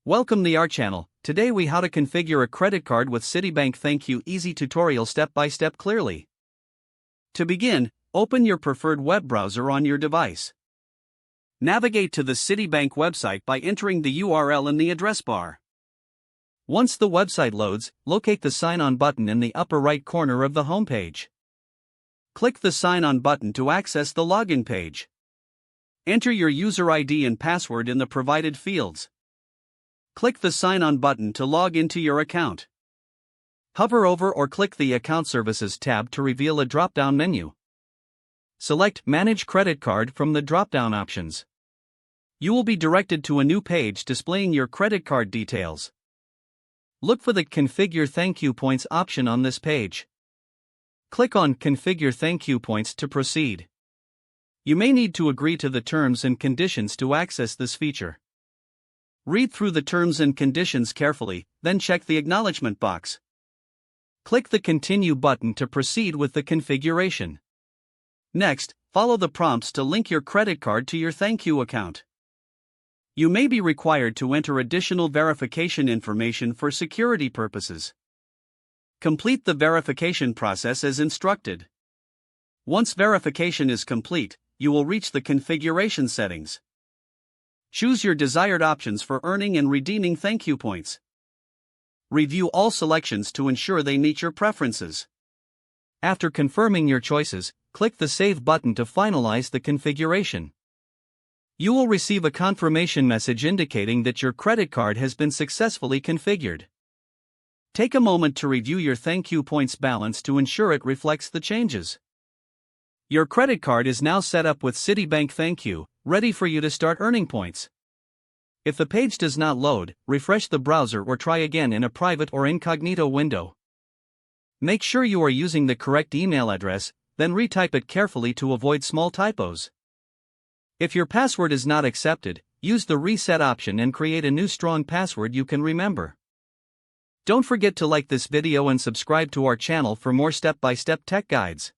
Welcome to our channel. Today we how to configure a credit card with Citibank ThankYou easy tutorial step by step clearly. To begin, open your preferred web browser on your device. Navigate to the Citibank website by entering the URL in the address bar. Once the website loads, locate the Sign On button in the upper right corner of the homepage. Click the Sign On button to access the login page. Enter your user ID and password in the provided fields. Click the Sign On button to log into your account. Hover over or click the Account Services tab to reveal a drop-down menu. Select Manage Credit Card from the drop-down options. You will be directed to a new page displaying your credit card details. Look for the Configure ThankYou Points option on this page. Click on Configure ThankYou Points to proceed. You may need to agree to the terms and conditions to access this feature. Read through the terms and conditions carefully, then check the acknowledgement box. Click the Continue button to proceed with the configuration. Next, follow the prompts to link your credit card to your ThankYou account. You may be required to enter additional verification information for security purposes. Complete the verification process as instructed. Once verification is complete, you will reach the configuration settings. Choose your desired options for earning and redeeming ThankYou points. Review all selections to ensure they meet your preferences. After confirming your choices, click the Save button to finalize the configuration. You will receive a confirmation message indicating that your credit card has been successfully configured. Take a moment to review your ThankYou points balance to ensure it reflects the changes. Your credit card is now set up with Citibank ThankYou, ready for you to start earning points. If the page does not load, refresh the browser or try again in a private or incognito window. Make sure you are using the correct email address, then retype it carefully to avoid small typos. If your password is not accepted, use the reset option and create a new strong password you can remember. Don't forget to like this video and subscribe to our channel for more step-by-step tech guides.